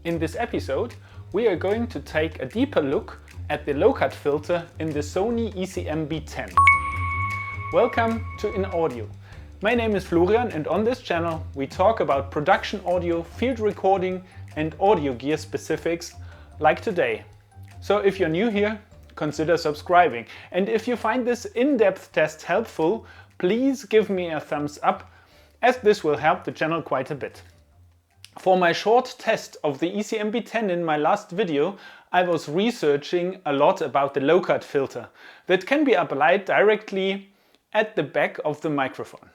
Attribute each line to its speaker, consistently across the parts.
Speaker 1: In this episode, we are going to take a deeper look at the low-cut filter in the Sony ECM-B10. Welcome to innaudio. My name is Florian, and on this channel we talk about production audio, field recording and audio gear specifics like today. So if you're new here, consider subscribing. And if you find this in-depth test helpful, please give me a thumbs up, as this will help the channel quite a bit. For my short test of the ECM-B10 in my last video, I was researching a lot about the low-cut filter that can be applied directly at the back of the microphone.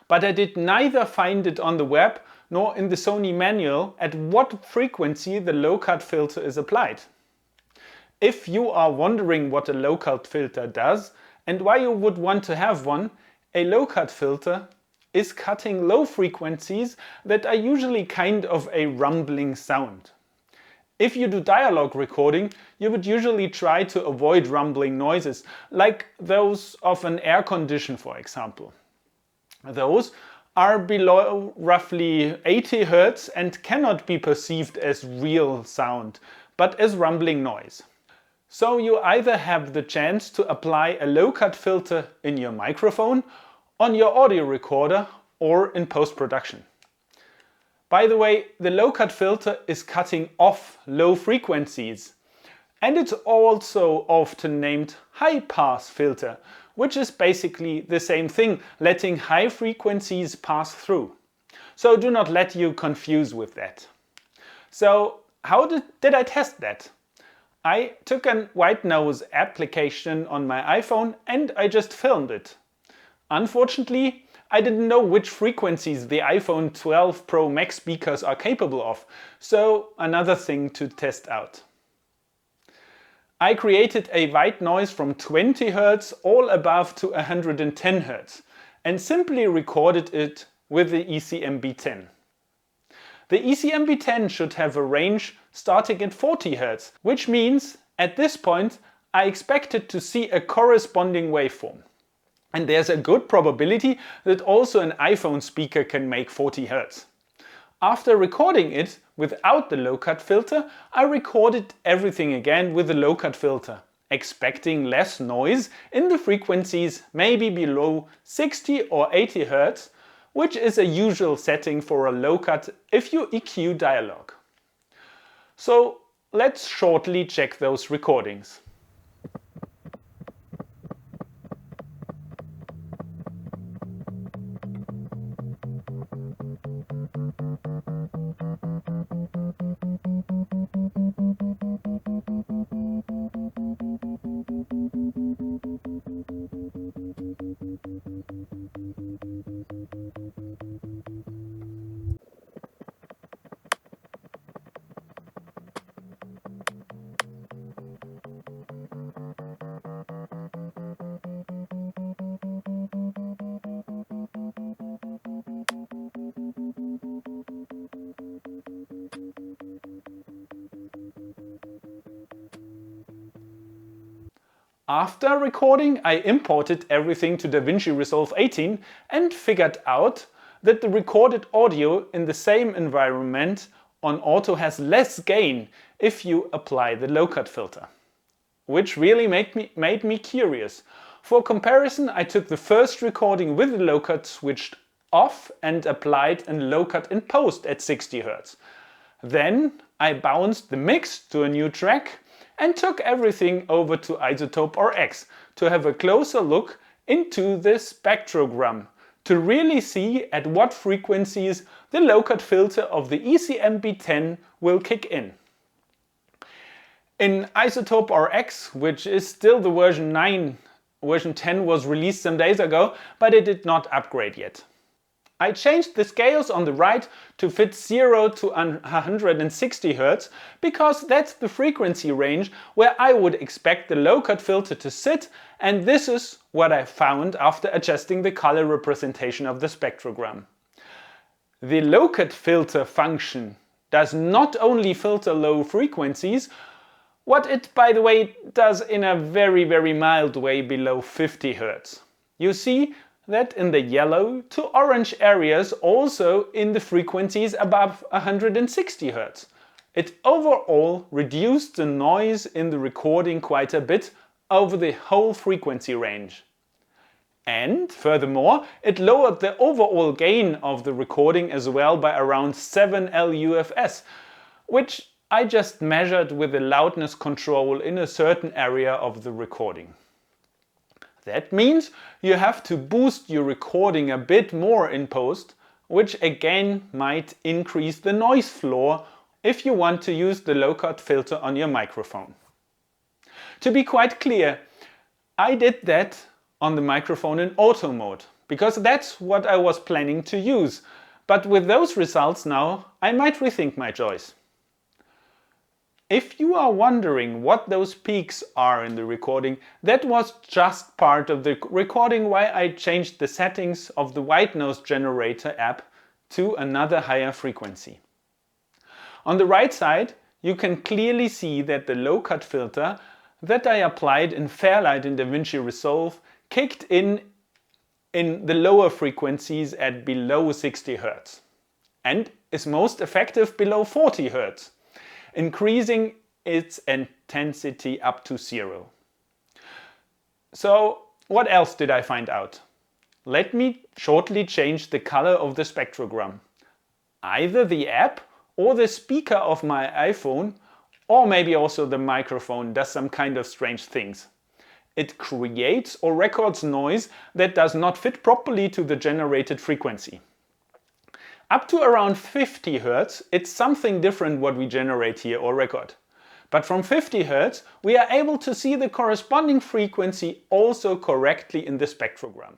Speaker 1: But I did neither find it on the web nor in the Sony manual at what frequency the low-cut filter is applied. If you are wondering what a low-cut filter does and why you would want to have one, a low-cut filter is cutting low frequencies that are usually kind of a rumbling sound. If you do dialogue recording, you would usually try to avoid rumbling noises, like those of an air condition, for example. Those are below roughly 80 Hz and cannot be perceived as real sound, but as rumbling noise. So you either have the chance to apply a low-cut filter in your microphone, on your audio recorder, or in post-production. By the way, the low-cut filter is cutting off low frequencies, and it's also often named high-pass filter, which is basically the same thing, letting high frequencies pass through. So do not let you confuse with that. So how did I test that? I took a white noise application on my iPhone and I just filmed it. Unfortunately, I didn't know which frequencies the iPhone 12 Pro Max speakers are capable of, so another thing to test out. I created a white noise from 20 Hz all above to 110 Hz and simply recorded it with the ECM-B10. The ECM-B10 should have a range starting at 40 Hz, which means at this point I expected to see a corresponding waveform. And there's a good probability that also an iPhone speaker can make 40 Hz. After recording it without the low-cut filter, I recorded everything again with the low-cut filter, expecting less noise in the frequencies maybe below 60 or 80 Hz, which is a usual setting for a low-cut if you EQ dialogue. So let's shortly check those recordings. After recording, I imported everything to DaVinci Resolve 18 and figured out that the recorded audio in the same environment on auto has less gain if you apply the low-cut filter. Which really made me curious. For comparison, I took the first recording with the low-cut switched off and applied a low-cut in post at 60 Hz. Then I bounced the mix to a new track and took everything over to iZotope RX to have a closer look into the spectrogram to really see at what frequencies the low-cut filter of the ECM-B10 will kick in. In iZotope RX, which is still the version 9, version 10 was released some days ago, but it did not upgrade yet. I changed the scales on the right to fit 0 to 160 Hz because that's the frequency range where I would expect the low-cut filter to sit, and this is what I found after adjusting the color representation of the spectrogram. The low-cut filter function does not only filter low frequencies, what it, by the way, does in a very mild way below 50 Hz. You see that in the yellow to orange areas, also in the frequencies above 160 Hz. it overall reduced the noise in the recording quite a bit over the whole frequency range. And furthermore, it lowered the overall gain of the recording as well by around 7 LUFS, which I just measured with the loudness control in a certain area of the recording. That means you have to boost your recording a bit more in post, which again might increase the noise floor if you want to use the low-cut filter on your microphone. To be quite clear, I did that on the microphone in auto mode, because that's what I was planning to use. But with those results now, I might rethink my choice. If you are wondering what those peaks are in the recording, that was just part of the recording why I changed the settings of the white noise generator app to another higher frequency. On the right side, you can clearly see that the low-cut filter that I applied in Fairlight in DaVinci Resolve kicked in the lower frequencies at below 60 Hz and is most effective below 40 Hz, increasing its intensity up to 0. So what else did I find out? Let me shortly change the color of the spectrogram. Either the app or the speaker of my iPhone, or maybe also the microphone, does some kind of strange things. It creates or records noise that does not fit properly to the generated frequency. Up to around 50 Hz, it's something different what we generate here or record. But from 50 Hz, we are able to see the corresponding frequency also correctly in the spectrogram.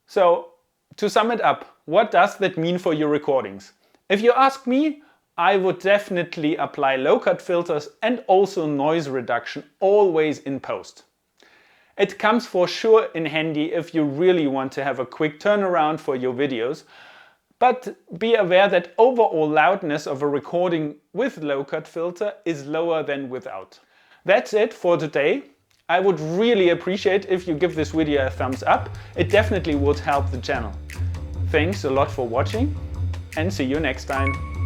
Speaker 1: So, to sum it up, what does that mean for your recordings? If you ask me, I would definitely apply low-cut filters and also noise reduction always in post. It comes for sure in handy if you really want to have a quick turnaround for your videos, but be aware that overall loudness of a recording with low-cut filter is lower than without. That's it for today. I would really appreciate if you give this video a thumbs up. It definitely would help the channel. Thanks a lot for watching and see you next time.